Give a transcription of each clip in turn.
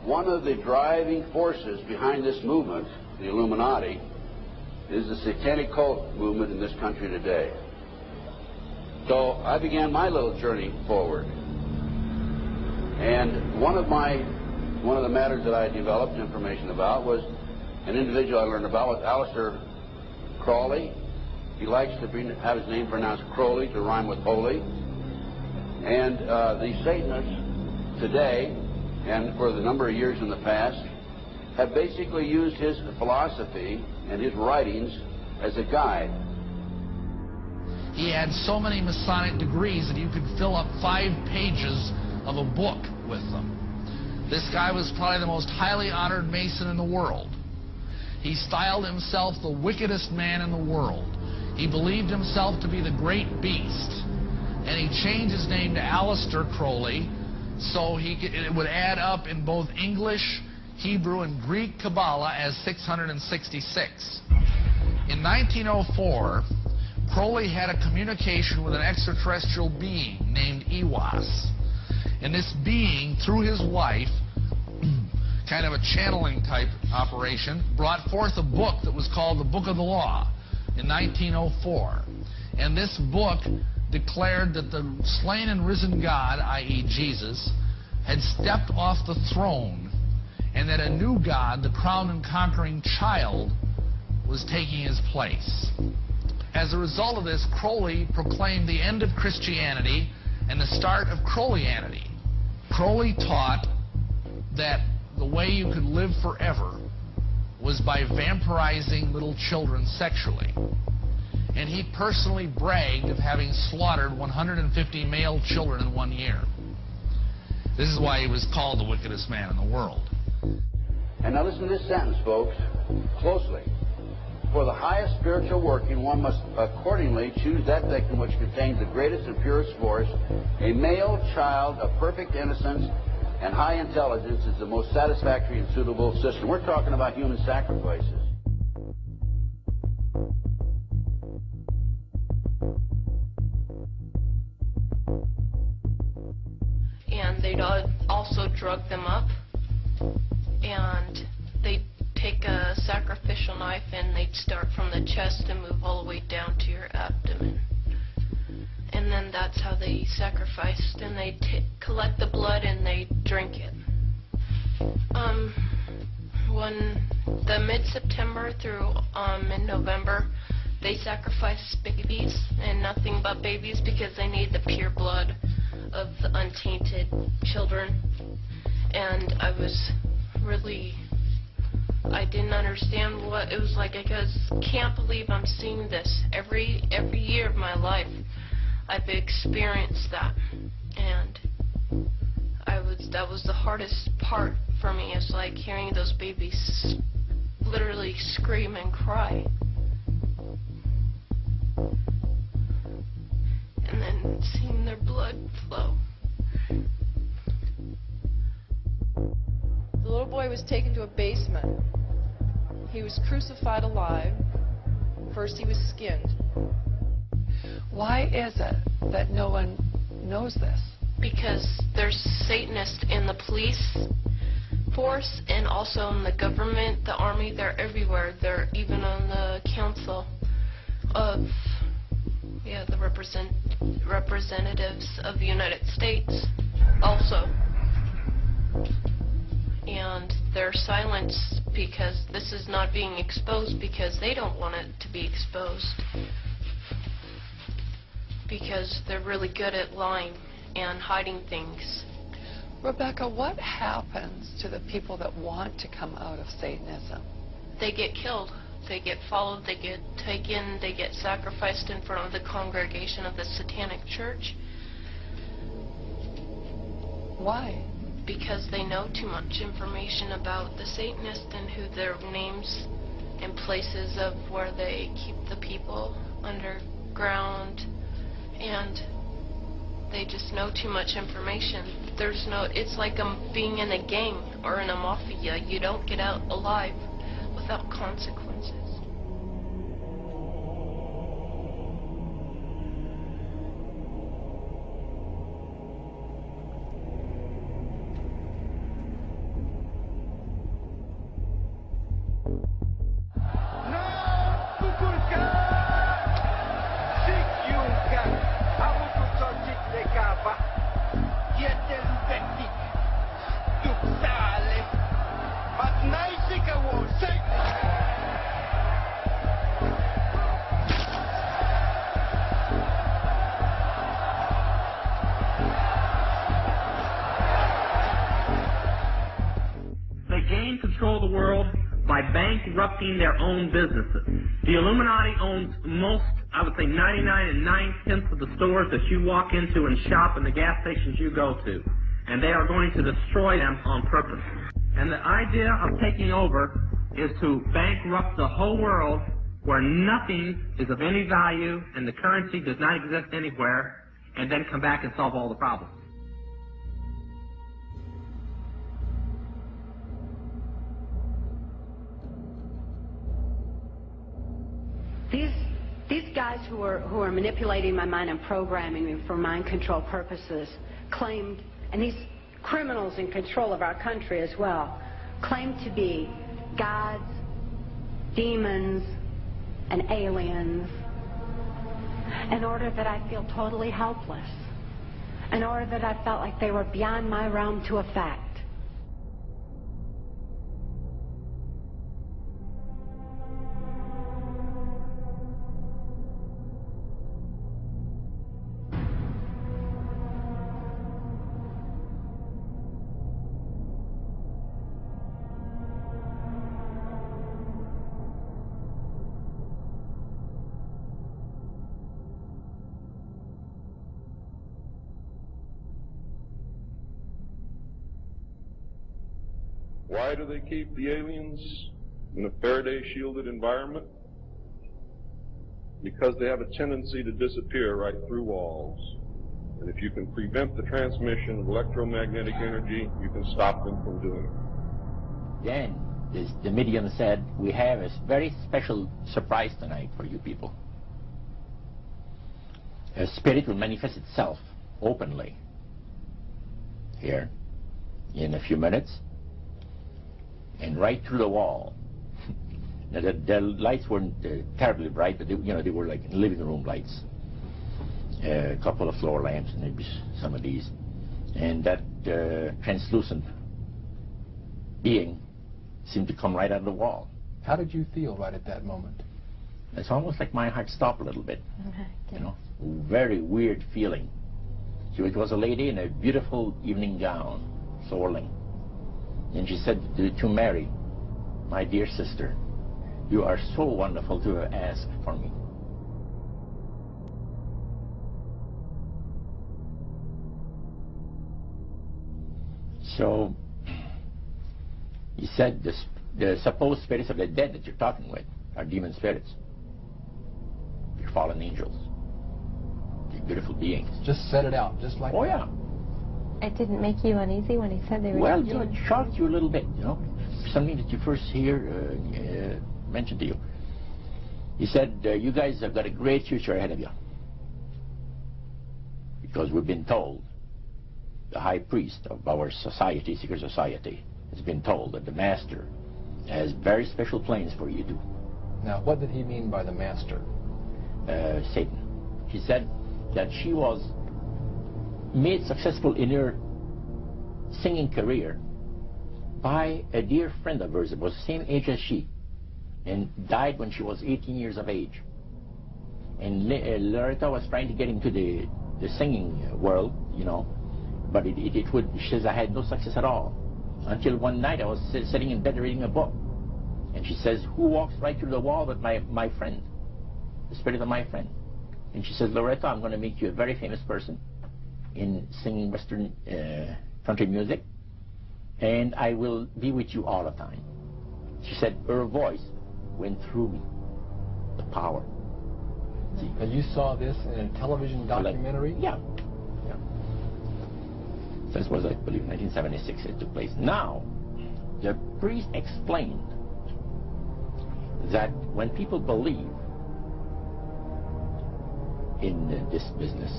one of the driving forces behind this movement, the Illuminati, is the satanic cult movement in this country today. So I began my little journey forward. And one of the matters that I developed information about was an individual I learned about was Aleister Crowley. He likes to have his name pronounced Crowley to rhyme with holy. And the Satanists today, and for the number of years in the past, have basically used his philosophy and his writings as a guide. He had so many Masonic degrees that you could fill up 5 pages of a book with them. This guy was probably the most highly honored Mason in the world. He styled himself the wickedest man in the world. He believed himself to be the great beast. And he changed his name to Aleister Crowley so it would add up in both English, Hebrew, and Greek Kabbalah as 666. In 1904, Crowley had a communication with an extraterrestrial being named Iwas. And this being, through his wife, kind of a channeling type operation, brought forth a book that was called the Book of the Law in 1904. And this book declared that the slain and risen God, i.e. Jesus, had stepped off the throne, and that a new God, the crowned and conquering child, was taking his place. As a result of this, Crowley proclaimed the end of Christianity and the start of Crowleyanity. Crowley taught that the way you could live forever was by vampirizing little children sexually. And he personally bragged of having slaughtered 150 male children in 1 year. This is why he was called the wickedest man in the world. And now listen to this sentence, folks, closely. For the highest spiritual working, one must accordingly choose that victim which contains the greatest and purest force. A male child of perfect innocence and high intelligence is the most satisfactory and suitable system. We're talking about human sacrifices. And they'd also drug them up, and they'd take a sacrificial knife and they'd start from the chest and move all the way down to your abdomen. And then that's how they sacrificed, and they'd collect the blood and they'd drink it. The mid-September through mid-November, they sacrificed babies and nothing but babies because they need the pure blood of the untainted children. And I didn't understand what it was like. I can't believe I'm seeing this every year of my life. I've experienced that, and that was the hardest part for me. It's like hearing those babies literally scream and cry, and then seeing their blood flow. The little boy was taken to a basement. He was crucified alive. First he was skinned. Why is it that no one knows this? Because there's Satanists in the police force and also in the government, the army. They're everywhere. They're even on the council of the representatives of the United States also. And they're silenced because this is not being exposed because they don't want it to be exposed. Because they're really good at lying and hiding things. Rebecca, what happens to the people that want to come out of Satanism? They get killed. They get followed. They get taken. They get sacrificed in front of the congregation of the Satanic Church. Why? Because they know too much information about the Satanists and who their names and places of where they keep the people underground, and they just know too much information. It's like being in a gang or in a mafia. You don't get out alive without consequences. They gain control of the world by bankrupting their own businesses. The Illuminati owns most, I would say 99 9/10 of the stores that you walk into and shop and the gas stations you go to. And they are going to destroy them on purpose. And the idea of taking over is to bankrupt the whole world where nothing is of any value and the currency does not exist anywhere, and then come back and solve all the problems. These guys who are manipulating my mind and programming me for mind control purposes claimed, and these criminals in control of our country as well, claim to be gods, demons, and aliens in order that I feel totally helpless, in order that I felt like they were beyond my realm to affect. Why do they keep the aliens in a Faraday-shielded environment? Because they have a tendency to disappear right through walls. And if you can prevent the transmission of electromagnetic energy, you can stop them from doing it. Then the medium said, we have a very special surprise tonight for you people. A spirit will manifest itself openly here in a few minutes and right through the wall. Now the lights weren't terribly bright, but they were like living room lights. A couple of floor lamps, and maybe some of these. And that translucent being seemed to come right out of the wall. How did you feel right at that moment? It's almost like my heart stopped a little bit. You know, very weird feeling. So it was a lady in a beautiful evening gown, swirling. And she said to Mary, my dear sister, you are so wonderful to have asked for me. So he said the supposed spirits of the dead that you're talking with are demon spirits. They're fallen angels. They're beautiful beings. Just set it out, just like that. Oh, yeah. It didn't make you uneasy when he said they were... Well, it shocked you a little bit, something that you first hear mentioned to you. He said, you guys have got a great future ahead of you. Because we've been told, the high priest of our society, secret society, has been told that the master has very special plans for you too. Now, what did he mean by the master? Satan. He said that she was made successful in her singing career by a dear friend of hers that was the same age as she and died when she was 18 years of age. And Loretta was trying to get into the singing world, but she says, I had no success at all. Until one night I was sitting in bed reading a book. And she says, who walks right through the wall but my friend, the spirit of my friend? And she says, Loretta, I'm going to make you a very famous person in singing Western country music, and I will be with you all the time. She said her voice went through me, the power. See? And you saw this in a television documentary? Yeah. This was, I believe, 1976 it took place. Now, the priest explained that when people believe in this business,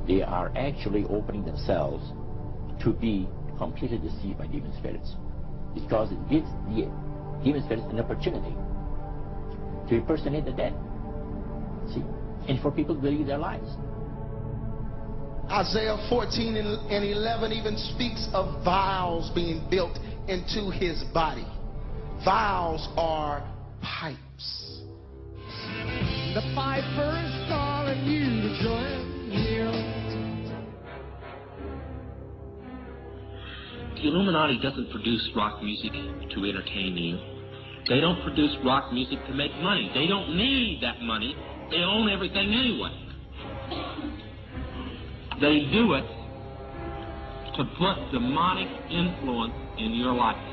they are actually opening themselves to be completely deceived by demon spirits, because it gives the demon spirits an opportunity to impersonate the dead. See? And for people to believe their lies. Isaiah 14 and 11 even speaks of vials being built into his body. Vials are pipes. The Piper's calling you to join him. The Illuminati doesn't produce rock music to entertain you. They don't produce rock music to make money. They don't need that money. They own everything anyway. They do it to put demonic influence in your life.